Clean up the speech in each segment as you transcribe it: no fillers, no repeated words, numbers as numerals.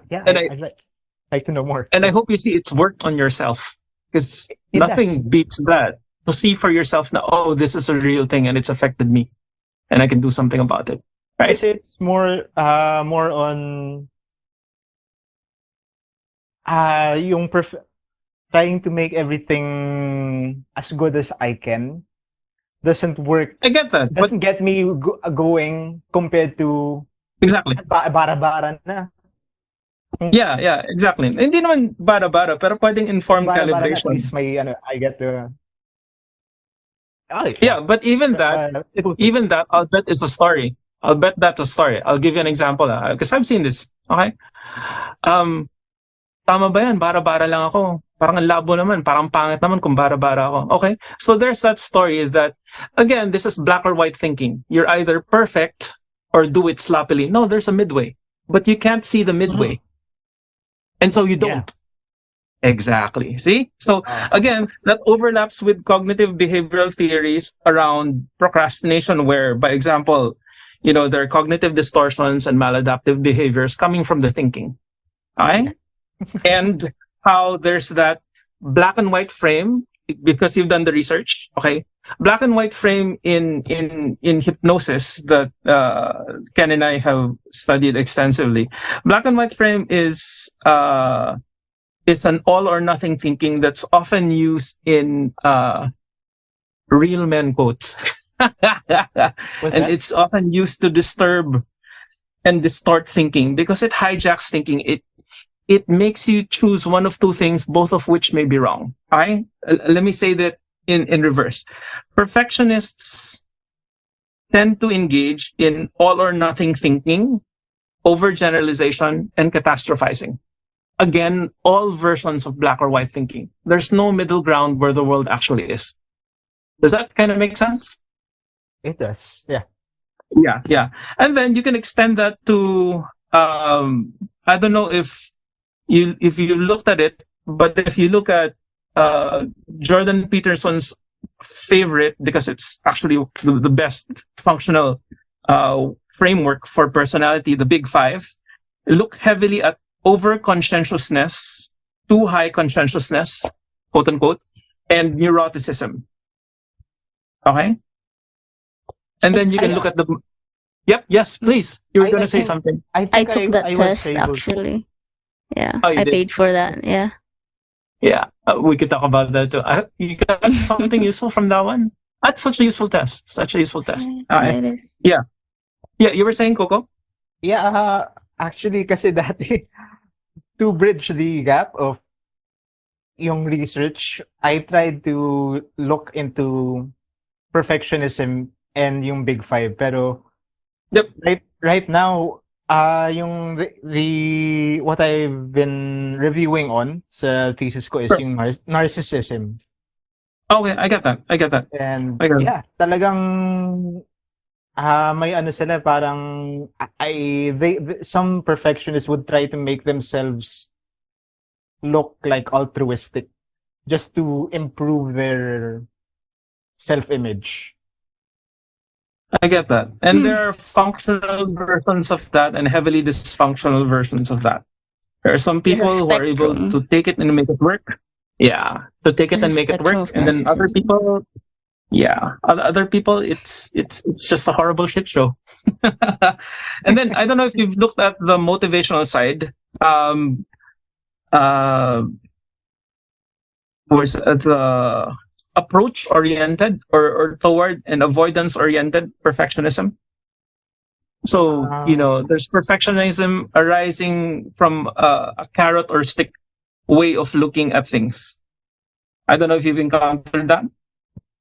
yeah, And I I'd like to know more. and I hope you see it's worked on yourself, because It does. nothing beats that. To see for yourself now, oh, this is a real thing and it's affected me, and I can do something about it. Right? Kasi it's more on yung trying to make everything as good as I can doesn't work. I get that, but Doesn't get me going compared to exactly. bara-bara na. Yeah, yeah, exactly. Hindi naman bara-bara, pero pwedeng Kung informed bara-bara na, at calibration. least may I get the Yeah, but even that, I'll bet is a story. I'll bet that's a story. I'll give you an example, because I've seen this. Okay? Um, Tama ba yan? Bara-bara lang ako. Parang ang labo naman. Parang pangit naman kung bara-bara ako. Okay? So there's that story that, again, this is black or white thinking. You're either perfect or do it sloppily. No, there's a midway. But you can't see the midway. And so you don't. Exactly. See? So again, that overlaps with cognitive behavioral theories around procrastination, where, by example, there are cognitive distortions and maladaptive behaviors coming from the thinking. Okay? And how there's that black and white frame, because you've done the research. Okay? Black and white frame in hypnosis that Ken and I have studied extensively. Black and white frame is an all or nothing thinking that's often used in real men quotes. And it's often used to disturb and distort thinking because it hijacks thinking. It makes you choose one of two things, both of which may be wrong. Okay? Let me say that in reverse. Perfectionists tend to engage in all or nothing thinking, overgeneralization, and catastrophizing. Again, all versions of black or white thinking. There's no middle ground where the world actually is. Does that kind of make sense? It does. Yeah. Yeah. And then you can extend that to, I don't know if you looked at it, but if you look at Jordan Peterson's favorite, because it's actually the best functional framework for personality, the Big Five, look heavily at over-conscientiousness, too high conscientiousness, quote unquote, and neuroticism. Okay? And then you can look at the... Yep, yes, please. You were going to say something. I took that test, actually. Yeah, I paid for that, yeah. Yeah, we could talk about that too. You got something useful from that one? That's such a useful test. Such a useful test. It is. Yeah, you were saying, Coco? Yeah, actually, kasi dati, to bridge the gap of yung research, I tried to look into perfectionism and yung Big Five. Pero yep. right now, yung the what I've been reviewing on sa thesis ko is yung narcissism. Okay, I get that. And yeah, talagang may ano sila, parang some perfectionists would try to make themselves look like altruistic just to improve their self-image. I get that. And there are functional versions of that and heavily dysfunctional versions of that. There are some people who are able to take it and make it work. Yeah, to take it and make it work. And then other people, it's just a horrible shit show. And then I don't know if you've looked at the motivational side. Was the approach-oriented or toward an avoidance-oriented perfectionism. So, there's perfectionism arising from a carrot or stick way of looking at things. I don't know if you've encountered that.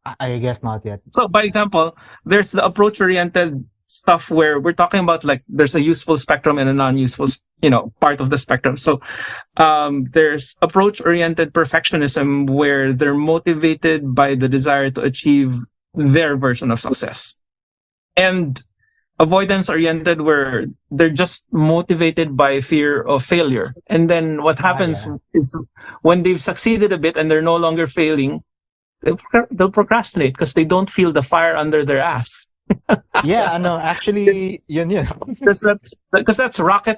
I guess not yet. So, by example, there's the approach-oriented stuff where we're talking about, like, there's a useful spectrum and a non-useful, part of the spectrum. So, there's approach-oriented perfectionism where they're motivated by the desire to achieve their version of success. And avoidance-oriented where they're just motivated by fear of failure. And then what happens is when they've succeeded a bit and they're no longer failing, they'll procrastinate because they don't feel the fire under their ass. Yeah, ano, actually, yun. Because that's rocket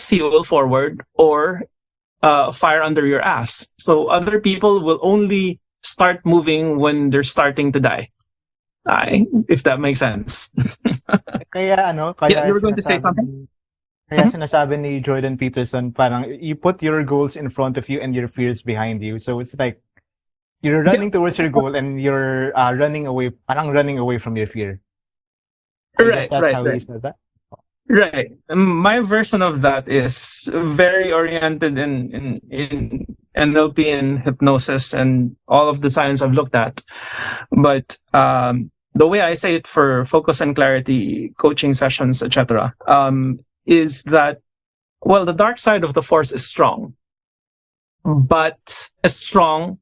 fuel forward, or fire under your ass. So other people will only start moving when they're starting to die. If that makes sense. Kaya Yeah, you were going to say something? Kaya sinasabi ni Jordan Peterson, parang you put your goals in front of you and your fears behind you. So it's like you're running towards your goal and you're running away from your fear. I guess that's how you said that. Right. My version of that is very oriented in NLP and hypnosis and all of the science I've looked at. But the way I say it for focus and clarity coaching sessions, etc., is that, well, the dark side of the force is strong, but strong,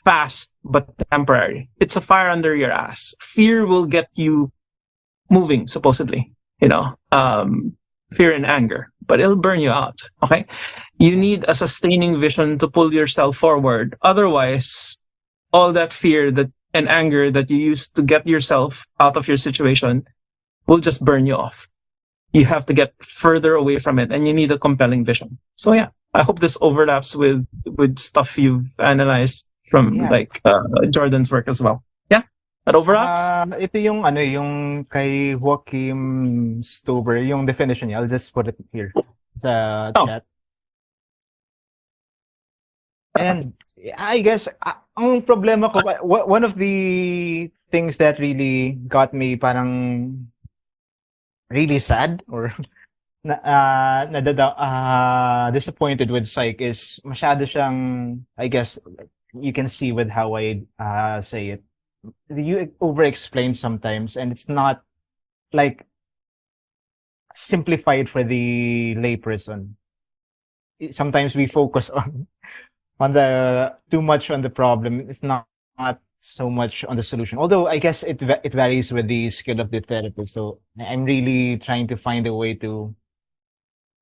fast, but temporary. It's a fire under your ass. Fear will get you moving, supposedly. Fear and anger, but it'll burn you out. Okay, you need a sustaining vision to pull yourself forward. Otherwise, all that fear and anger that you used to get yourself out of your situation will just burn you off. You have to get further away from it, and you need a compelling vision. So yeah, I hope this overlaps with stuff you've analyzed from Jordan's work as well. That overlaps? Ito yung yung kay Joachim Stober, yung definition niya. I'll just put it here sa chat. And I guess ang problema ko, one of the things that really got me parang really sad or disappointed with psych is masyado siyang, I guess you can see with how I say it. You over-explain sometimes, and it's not like simplified for the layperson. Sometimes we focus on the too much on the problem. It's not so much on the solution. Although I guess it varies with the skill of the therapist. So I'm really trying to find a way to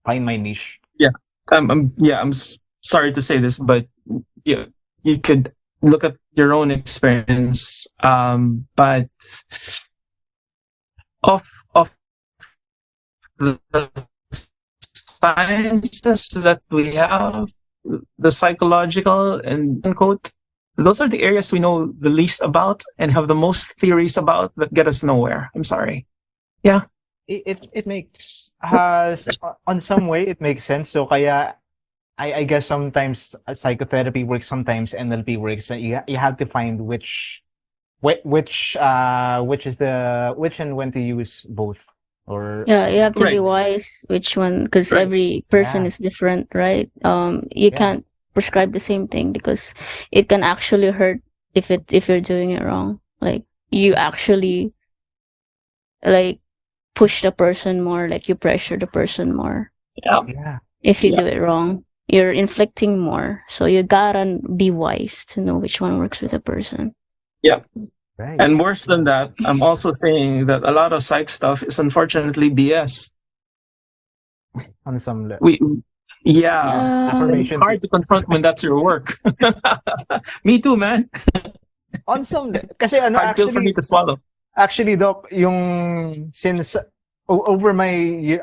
find my niche. Yeah, I'm sorry to say this, but you could look at your own experience, but of the sciences that we have, the psychological and quote, those are the areas we know the least about and have the most theories about that get us nowhere. I'm sorry. Yeah. It makes on some way it makes sense. So kaya I guess sometimes psychotherapy works, sometimes NLP works. You have to find which and when to use both. Or you have to be wise which one, because every person is different, right? You can't prescribe the same thing because it can actually hurt if you're doing it wrong. Like you actually like push the person more, like you pressure the person more. Yeah. If you do it wrong, you're inflicting more. So you gotta be wise to know which one works with a person. Yeah. Right. And worse than that, I'm also saying that a lot of psych stuff is unfortunately BS. On some level. It's hard to confront when that's your work. Me too, man. On some level. Kasi hard pill for me to swallow. Actually, Doc, since over my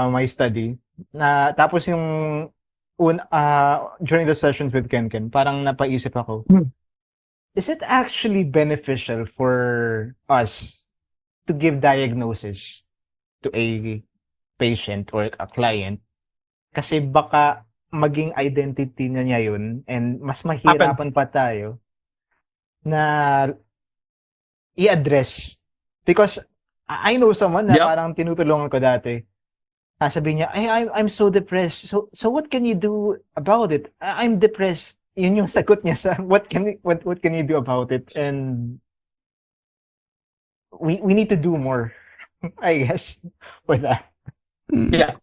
my study, tapos yung during the sessions with Ken, parang napaisip ako, is it actually beneficial for us to give diagnosis to a patient or a client? Kasi baka maging identity niya yun, and mas mahirapan pa tayo na i-address. Because I know someone na parang tinutulungan ko dati. Sabi niya, I'm so depressed. So what can you do about it? I'm depressed. Yun yung sagot niya sa what can you do about it? And we need to do more, I guess, for that. Yeah.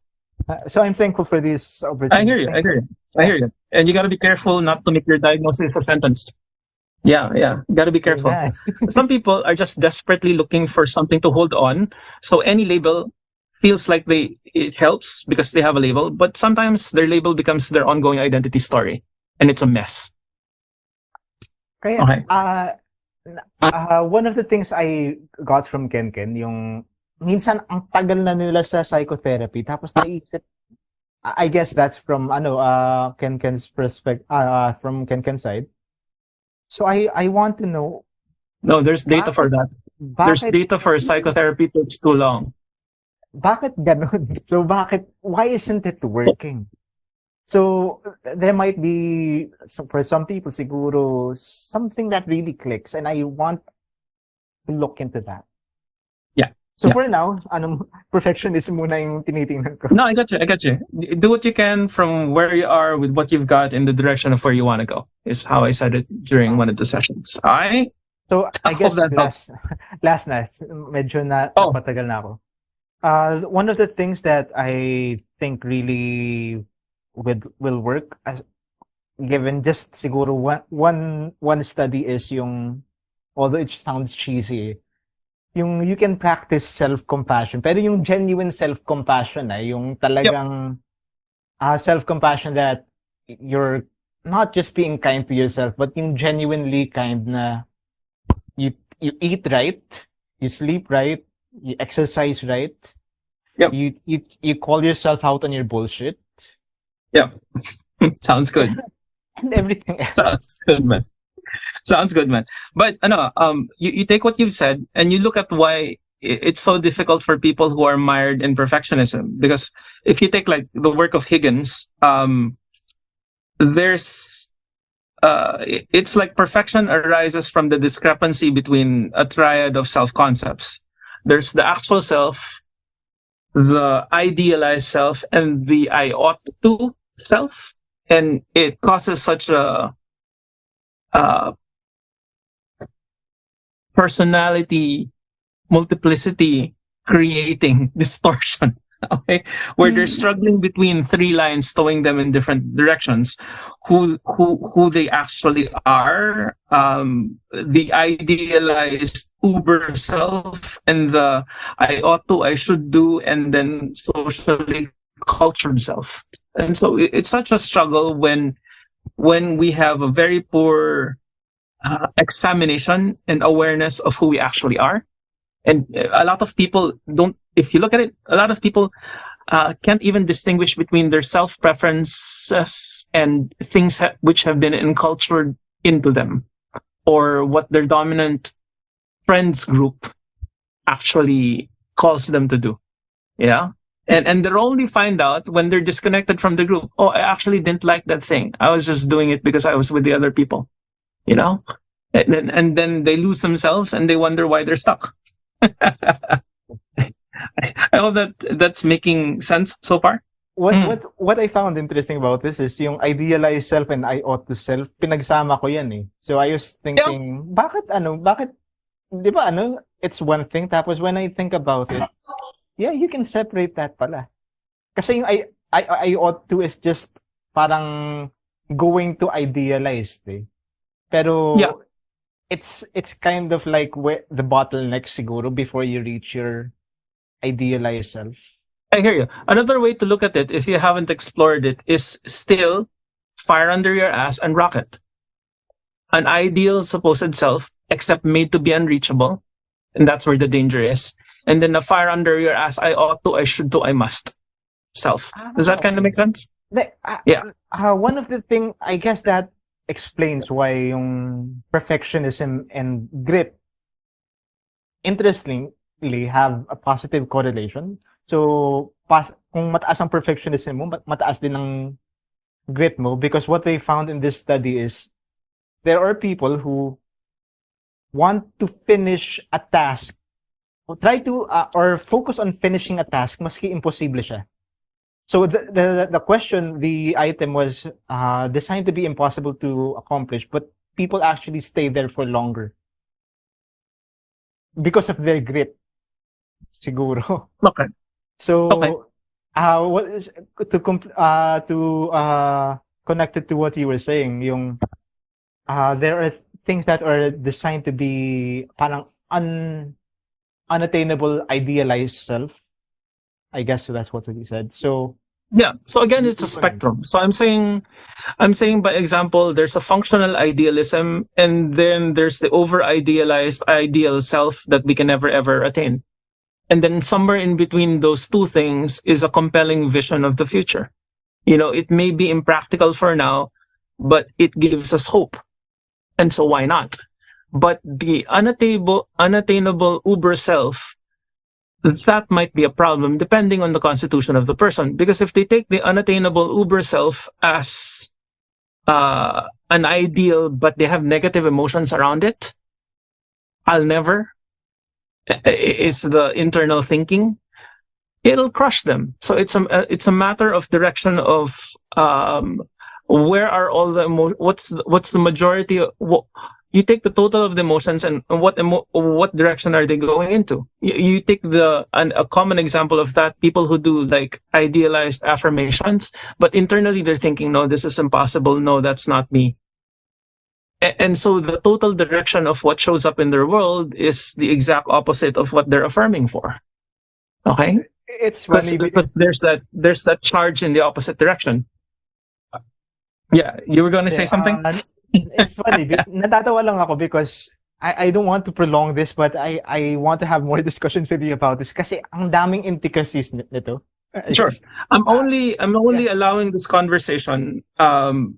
So I'm thankful for this opportunity. I hear you. And you got to be careful not to make your diagnosis a sentence. Yeah. You got to be careful. Yeah. Some people are just desperately looking for something to hold on. So any label feels like it helps because they have a label, but sometimes their label becomes their ongoing identity story, and it's a mess. Kaya, One of the things I got from Ken, yung minsan ang tagal na nila sa psychotherapy tapos naisip, I guess that's from Ken's perspective, from Ken's side. So I want to know No, there's data for bakit that. There's bakit data for psychotherapy takes too long. bakit ganun? So why isn't it working? So there might be for some people siguro something that really clicks and I want to look into that. Yeah. So Yeah. for now, perfectionism muna yung tinitingnan ko. No, I got you. Do what you can from where you are with what you've got in the direction of where you want to go, is how I said it during one of the sessions. Alright? So I Hope guess that helps. last na, medyo Oh. napatagal na ako. One of the things that I think really will work, given just siguro one study is yung, although it sounds cheesy, yung you can practice self-compassion, pero yung genuine self-compassion yung talagang self-compassion that you're not just being kind to yourself, but yung genuinely kind na you eat right, you sleep right, you exercise right, Yep. you call yourself out on your bullshit. Yep. Sounds good. And everything else. Sounds good, man. But you take what you've said and you look at why it's so difficult for people who are mired in perfectionism. Because if you take like the work of Higgins, there's it's like perfection arises from the discrepancy between a triad of self-concepts. There's the actual self, the idealized self, and the I ought to self. And it causes such a personality multiplicity creating distortion. Okay, where they're struggling between three lines, towing them in different directions. Who they actually are, the idealized uber self, and the I ought to, I should do, and then socially cultured self. And so it's such a struggle when we have a very poor examination and awareness of who we actually are. And a lot of people don't, if you look at it, a lot of people can't even distinguish between their self-preferences and things which have been encultured into them, or what their dominant friends group actually calls them to do. Yeah. And they'll only find out when they're disconnected from the group. Oh, I actually didn't like that thing. I was just doing it because I was with the other people, you know? And then they lose themselves and they wonder why they're stuck. I hope that's making sense so far. What I found interesting about this is yung idealized self and I ought to self, pinagsama ko yan eh. So I was thinking, bakit, di ba it's one thing, tapos when I think about it, yeah, you can separate that pala. Kasi yung I ought to is just parang going to idealized eh. Pero yeah, it's kind of like where the bottleneck siguro before you reach your idealized self. I hear you. Another way to look at it, if you haven't explored it, is still fire under your ass and rocket. An ideal supposed self, except made to be unreachable. And that's where the danger is. And then a fire under your ass, I ought to, I should to, I must self. Does that kind of make sense? Yeah. One of the thing, I guess that explains why yung perfectionism and grit interestingly have a positive correlation. So, kung mataas ang perfectionism mo, mataas din ang grit mo, because what they found in this study is there are people who want to finish a task, try to or focus on finishing a task maski imposible siya. So the question, the item was designed to be impossible to accomplish, but people actually stay there for longer because of their grit, siguro. Okay. So, okay. What is to connect it to what you were saying, yung there are things that are designed to be parang unattainable idealized self. I guess that's what he said. So Yeah. So again, it's a spectrum. So I'm saying by example, there's a functional idealism, and then there's the over idealized ideal self that we can never ever attain. And then somewhere in between those two things is a compelling vision of the future. It may be impractical for now, but it gives us hope. And so why not? But the unattainable uber self, that might be a problem depending on the constitution of the person. Because if they take the unattainable uber self as an ideal, but they have negative emotions around it, I'll never, is the internal thinking, it'll crush them. So it's a matter of direction of where are all the what's the majority of you take the total of the emotions and what direction are they going into. You take a common example of that, people who do like idealized affirmations, but internally they're thinking, no, this is impossible, no, that's not me. And so the total direction of what shows up in their world is the exact opposite of what they're affirming for. Okay? It's funny. But there's that charge in the opposite direction. Yeah, you were going to say something? It's funny. Natatawa lang ako because I don't want to prolong this, but I want to have more discussions with you about this kasi ang daming intricacies nito. Sure. I'm only allowing this conversation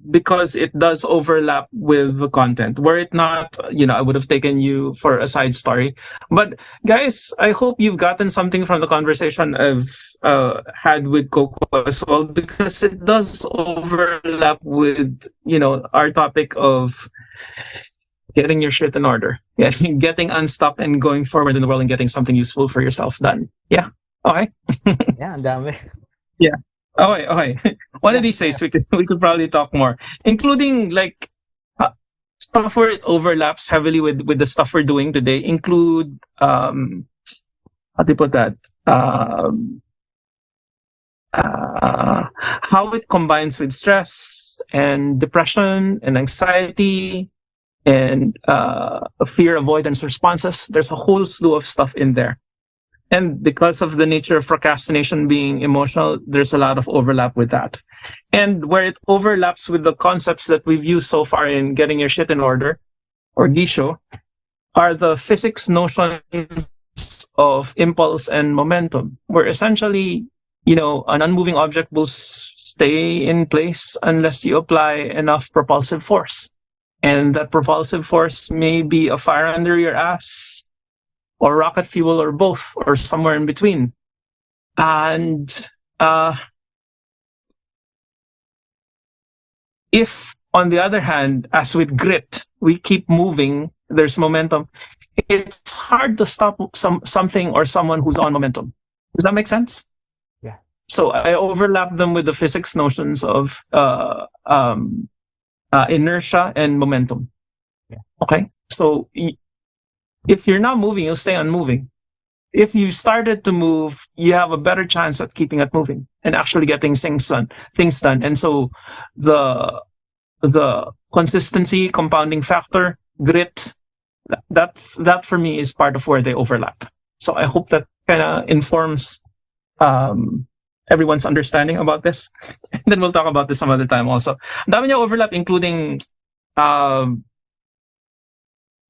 because it does overlap with the content. Were it not, I would have taken you for a side story. But guys, I hope you've gotten something from the conversation I've had with Coco as well, because it does overlap with, our topic of getting your shit in order, getting unstuck and going forward in the world and getting something useful for yourself done. Yeah. Okay. Yeah, ang dami. Yeah. Okay. One of these days we could probably talk more, including like stuff where it overlaps heavily with the stuff we're doing today. Include how do you put that? How it combines with stress and depression and anxiety and fear avoidance responses. There's a whole slew of stuff in there. And because of the nature of procrastination being emotional, there's a lot of overlap with that. And where it overlaps with the concepts that we've used so far in getting your shit in order, or Gysio, are the physics notions of impulse and momentum, where essentially, an unmoving object will stay in place unless you apply enough propulsive force. And that propulsive force may be a fire under your ass, or rocket fuel, or both, or somewhere in between. And if, on the other hand, as with grit, we keep moving, there's momentum, it's hard to stop something or someone who's on momentum. Does that make sense? Yeah. So I overlap them with the physics notions of inertia and momentum. Yeah. Okay? So if you're not moving, you'll stay unmoving. If you started to move, you have a better chance at keeping it moving and actually getting things done. And so the consistency, compounding factor, grit, that for me is part of where they overlap. So I hope that kind of informs everyone's understanding about this. And then we'll talk about this some other time also. Dami niya overlap, including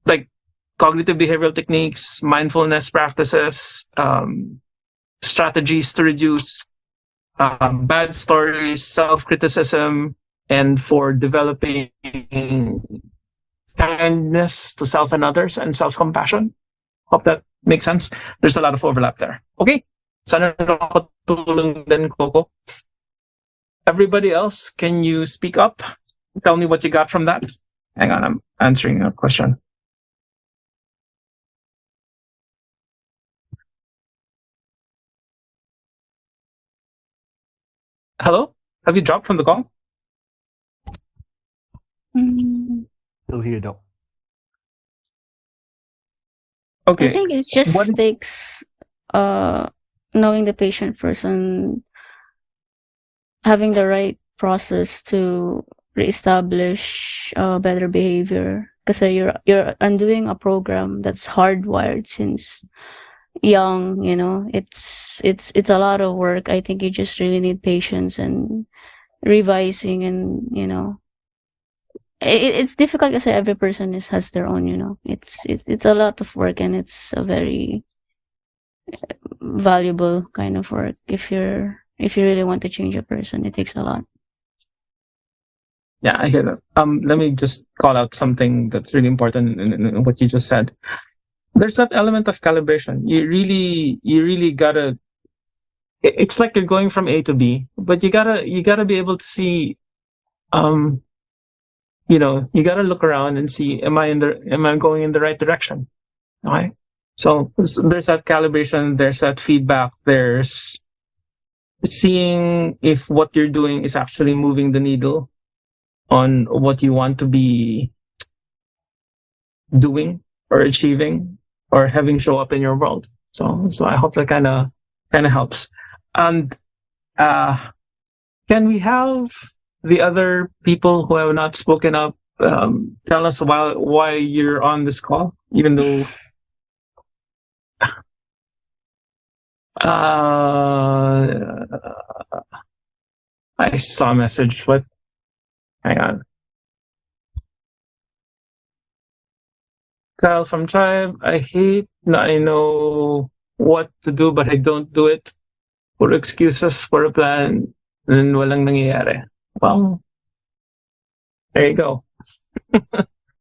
like cognitive behavioral techniques, mindfulness practices, strategies to reduce bad stories, self-criticism, and for developing kindness to self and others and self-compassion. Hope that makes sense. There's a lot of overlap there. Okay. Sana nakatulong din, Coco. Everybody else, can you speak up? Tell me what you got from that. Hang on, I'm answering a question. Hello? Have you dropped from the call? Still here though. Okay. I think it just takes knowing the patient first and having the right process to reestablish better behavior. Because you're undoing a program that's hardwired since young, you know, it's a lot of work. I think you just really need patience and revising, and you know, it's difficult because every person has their own, you know. It's a lot of work, and it's a very valuable kind of work. If you really want to change a person, it takes a lot. Yeah, I hear that. Let me just call out something that's really important in what you just said. There's that element of calibration. You really gotta. It's like you're going from A to B, but you gotta be able to see. Um, you gotta look around and see, am I going in the right direction? Okay. So there's that calibration. There's that feedback. There's seeing if what you're doing is actually moving the needle on what you want to be doing or achieving or having show up in your world. So I hope that kind of helps. And can we have the other people who have not spoken up tell us why you're on this call, even though I saw a message, but hang on. Kyle from Tribe, I hate na I know what to do but I don't do it. Puro excuses for a plan and walang nangyayari. Well, there you go.